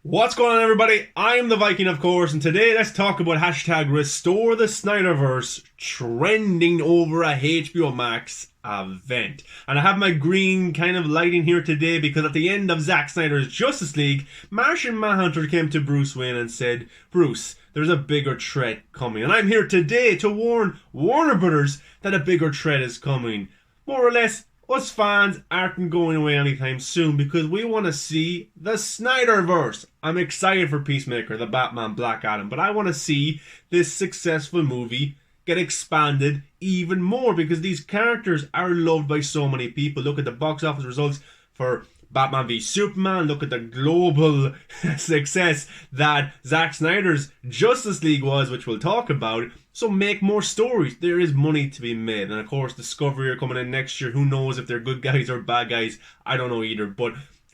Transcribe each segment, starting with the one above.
What's going on, everybody? I'm the Viking, of course, and today let's talk about hashtag Restore the Snyderverse trending over a HBO Max event. And I have my green kind of lighting here today because at the end of Zack Snyder's Justice League, Martian Manhunter came to Bruce Wayne and said, "Bruce, there's a bigger threat coming." And I'm here today to warn Warner Brothers that a bigger threat is coming. More or less, us fans aren't going away anytime soon because we want to see the Snyderverse. I'm excited for Peacemaker, the Batman, Black Adam, but I want to see this successful movie get expanded even more because these characters are loved by so many people. Look at the box office results for Batman v Superman. Look at the global success that Zack Snyder's Justice League was, which we'll talk about. So make more stories. There is money to be made. And of course, Discovery are coming in next year. Who knows if they're good guys or bad guys? I don't know either. But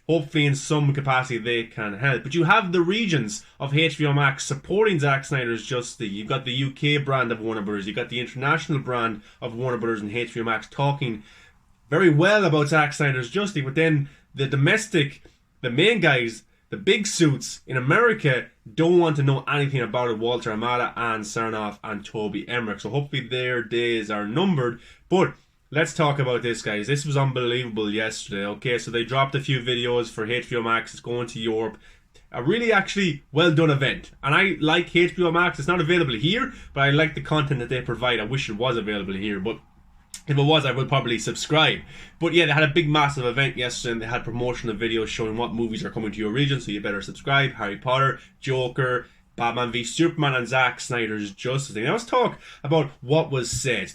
hopefully in some capacity they can help. But you have the regions of HBO Max supporting Zack Snyder's Justice League. You've got the UK brand of Warner Brothers. You've got the international brand of Warner Brothers and HBO Max talking very well about Zack Snyder's Justice League. But then the domestic, the main guys, the big suits in America don't want to know anything about it. Walter Amada and Sarnoff and Toby Emmerich. So hopefully their days are numbered. But let's talk about this, guys. This was unbelievable yesterday. Okay, so they dropped a few videos for HBO Max. It's going to Europe. A really actually well done event. And I like HBO Max. It's not available here, but I like the content that they provide. I wish it was available here, but if it was, I would probably subscribe. But yeah, they had a big, massive event yesterday, and they had promotional videos showing what movies are coming to your region, so you better subscribe. Harry Potter, Joker, Batman v Superman, and Zack Snyder's Justice League. Now let's talk about what was said.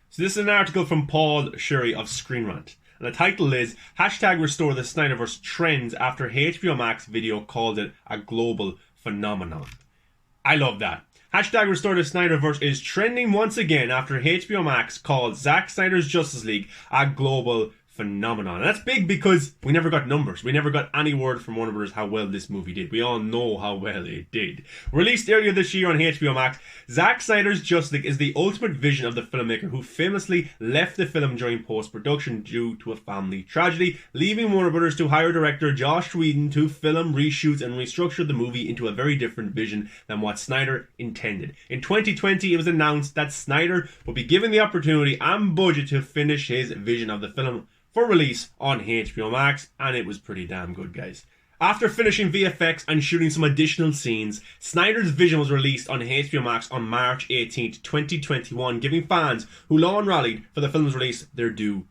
So this is an article from Paul Sherry of Screen Rant. And the title is, hashtag Restore the Snyderverse trends after HBO Max video called it a global phenomenon. I love that. Hashtag Restore the Snyderverse is trending once again after HBO Max called Zack Snyder's Justice League a global phenomenon. And that's big because we never got numbers. We never got any word from Warner Brothers how well this movie did. We all know how well it did. Released earlier this year on HBO Max, Zack Snyder's Justice League is the ultimate vision of the filmmaker who famously left the film during post-production due to a family tragedy, leaving Warner Brothers to hire director Joss Whedon to film, reshoot, and restructure the movie into a very different vision than what Snyder intended. In 2020, it was announced that Snyder would be given the opportunity and budget to finish his vision of the film for release on HBO Max, and it was pretty damn good, guys. After finishing VFX and shooting some additional scenes, Snyder's vision was released on HBO Max on March 18th, 2021, giving fans who long rallied for the film's release their due.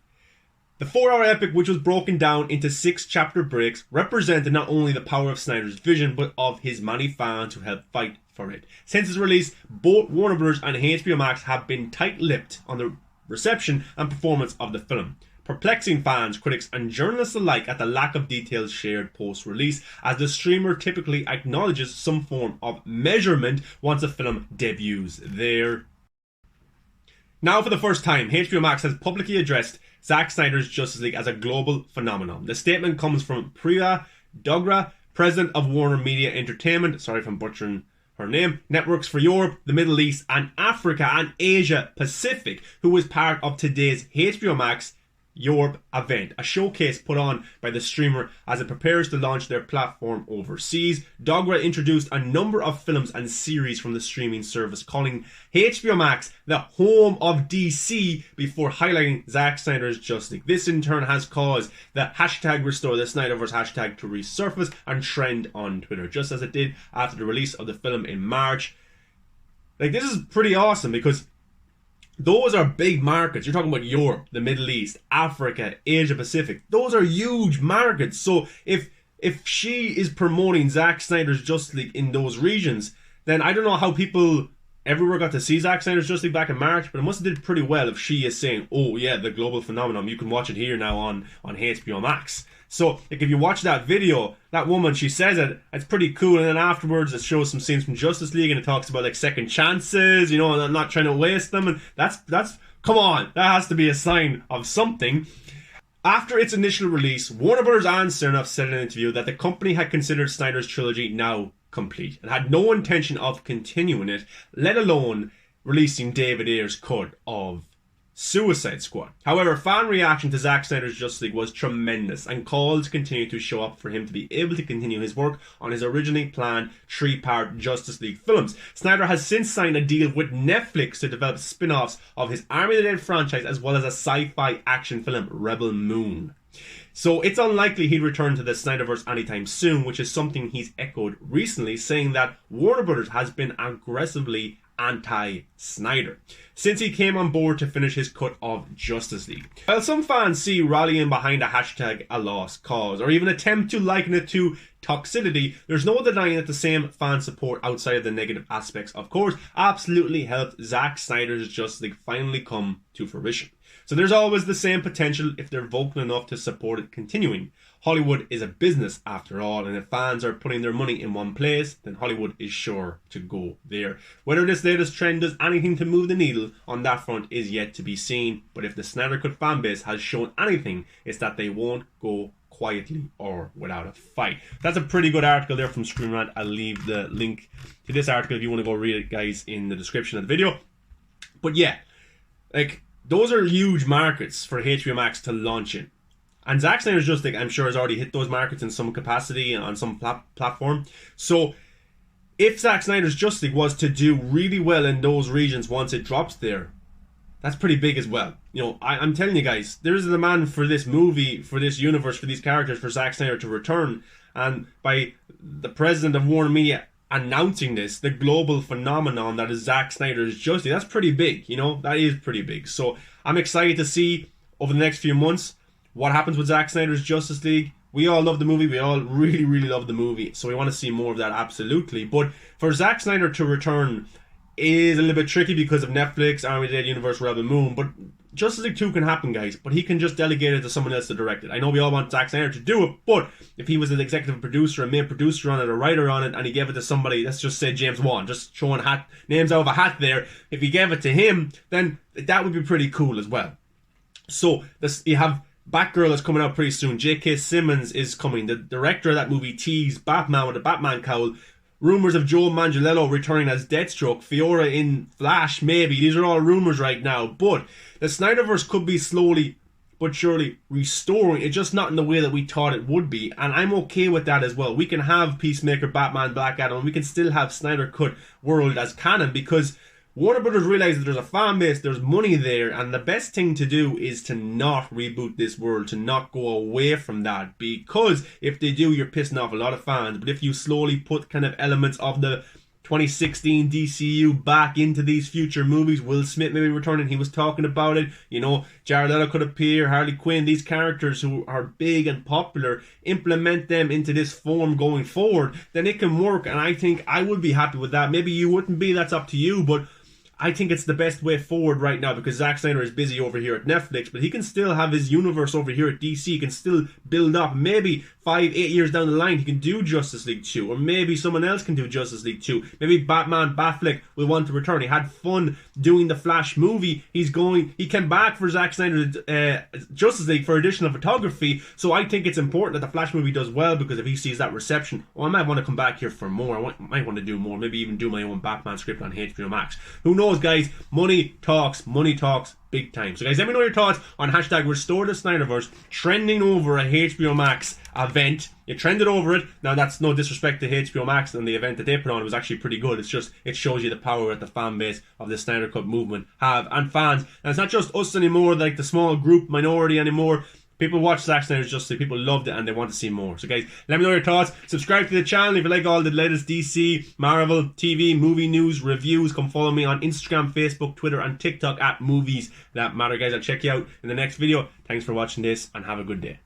The 4-hour epic, which was broken down into 6-chapter breaks, represented not only the power of Snyder's vision, but of his many fans who helped fight for it. Since its release, both Warner Bros. And HBO Max have been tight-lipped on the reception and performance of the film, perplexing fans, critics, and journalists alike at the lack of details shared post-release, as the streamer typically acknowledges some form of measurement once a film debuts there. Now, for the first time, HBO Max has publicly addressed Zack Snyder's Justice League as a global phenomenon. The statement comes from Priya Dogra, president of Warner Media Entertainment, sorry if I'm butchering her name, Networks for Europe, the Middle East, and Africa and Asia Pacific, who was part of today's HBO Max Europe event, a showcase put on by the streamer as it prepares to launch their platform overseas. Dogra introduced a number of films and series from the streaming service, calling HBO Max the home of DC before highlighting Zack Snyder's Justice League. This in turn has caused the hashtag Restore the Snyderverse hashtag to resurface and trend on Twitter, just as it did after the release of the film in March. Like, this is pretty awesome because those are big markets. You're talking about Europe, the Middle East, Africa, Asia Pacific. Those are huge markets. So if she is promoting Zack Snyder's Justice League in those regions, then I don't know how people everywhere got to see Zack Snyder's Justice League back in March, but it must have did pretty well if she is saying, oh yeah, the global phenomenon, you can watch it here now on HBO Max. So, like, if you watch that video, that woman, she says it's pretty cool, and then afterwards it shows some scenes from Justice League, and it talks about, like, second chances, you know, and I'm not trying to waste them, and that's, come on, that has to be a sign of something. After its initial release, Warner Bros. And Sarnoff said in an interview that the company had considered Snyder's trilogy now complete, and had no intention of continuing it, let alone releasing David Ayer's cut of Suicide Squad. However, fan reaction to Zack Snyder's Justice League was tremendous, and calls continue to show up for him to be able to continue his work on his originally planned 3-part Justice League films. Snyder has since signed a deal with Netflix to develop spin-offs of his Army of the Dead franchise, as well as a sci-fi action film, Rebel Moon. So it's unlikely he'd return to the Snyderverse anytime soon, which is something he's echoed recently, saying that Warner Brothers has been aggressively anti-Snyder since he came on board to finish his cut of Justice League. While some fans see rallying behind a hashtag a lost cause, or even attempt to liken it to toxicity, there's no denying that the same fan support outside of the negative aspects, of course, absolutely helped Zack Snyder's Justice League finally come to fruition. So there's always the same potential if they're vocal enough to support it continuing. Hollywood is a business after all, and if fans are putting their money in one place, then Hollywood is sure to go there. Whether this latest trend does anything to move the needle on that front is yet to be seen, but if the Snyder Cut fanbase has shown anything, it's that they won't go quietly or without a fight. That's a pretty good article there from Screen Rant. I'll leave the link to this article if you want to go read it, guys, in the description of the video. But yeah, like, those are huge markets for HBO Max to launch in. And Zack Snyder's Justice League, I'm sure, has already hit those markets in some capacity on some platform. So if Zack Snyder's Justice League was to do really well in those regions once it drops there, that's pretty big as well. You know, I'm telling you guys, there's a demand for this movie, for this universe, for these characters, for Zack Snyder to return. And by the president of Warner Media announcing this, the global phenomenon that is Zack Snyder's Justice League, that's pretty big. You know, that is pretty big. So I'm excited to see over the next few months what happens with Zack Snyder's Justice League. We all love the movie. We all really, really love the movie. So we want to see more of that, absolutely. But for Zack Snyder to return is a little bit tricky because of Netflix, Army of the Dead Universe, Rebel Moon. But Justice League 2 can happen, guys. But he can just delegate it to someone else to direct it. I know we all want Zack Snyder to do it, but if he was an executive producer, a main producer on it, a writer on it, and he gave it to somebody, let's just say James Wan, just showing names out of a hat there. If he gave it to him, then that would be pretty cool as well. So you have Batgirl is coming out pretty soon. J.K. Simmons is coming. The director of that movie teased Batman with a Batman cowl. Rumours of Joe Manganiello returning as Deathstroke. Fiora in Flash, maybe. These are all rumours right now. But the Snyderverse could be slowly but surely restoring. It's just not in the way that we thought it would be. And I'm okay with that as well. We can have Peacemaker, Batman, Black Adam, and we can still have Snyder Cut World as canon, because Warner Brothers realizes that there's a fan base, there's money there, and the best thing to do is to not reboot this world, to not go away from that, because if they do, you're pissing off a lot of fans. But if you slowly put kind of elements of the 2016 DCU back into these future movies, Will Smith maybe returning, he was talking about it, you know, Jared Leto could appear, Harley Quinn, these characters who are big and popular, implement them into this form going forward, then it can work, and I think I would be happy with that. Maybe you wouldn't be, that's up to you, but I think it's the best way forward right now, because Zack Snyder is busy over here at Netflix, but he can still have his universe over here at DC. He can still build up. Maybe 5-8 years down the line, he can do Justice League 2, or maybe someone else can do Justice League 2. Maybe Batfleck will want to return. He had fun doing the Flash movie. He came back for Zack Snyder's Justice League for additional photography, so I think it's important that the Flash movie does well, because if he sees that reception, I might want to come back here for more. I might want to do more, maybe even do my own Batman script on HBO Max. Who knows, guys? Money talks big time. So guys, let me know your thoughts on hashtag Restore the Snyderverse trending over a HBO Max event. You trended over it. Now, that's no disrespect to HBO Max and the event that they put on. It was actually pretty good. It's just, it shows you the power that the fan base of the Snyder Cut movement have, and fans. And it's not just us anymore, like the small group minority anymore. People watch Zack Snyder's Justice League, people loved it, and they want to see more. So guys, let me know your thoughts. Subscribe to the channel if you like all the latest DC, Marvel, TV, movie news, reviews. Come follow me on Instagram, Facebook, Twitter, and TikTok at Movies That Matter. Guys, I'll check you out in the next video. Thanks for watching this, and have a good day.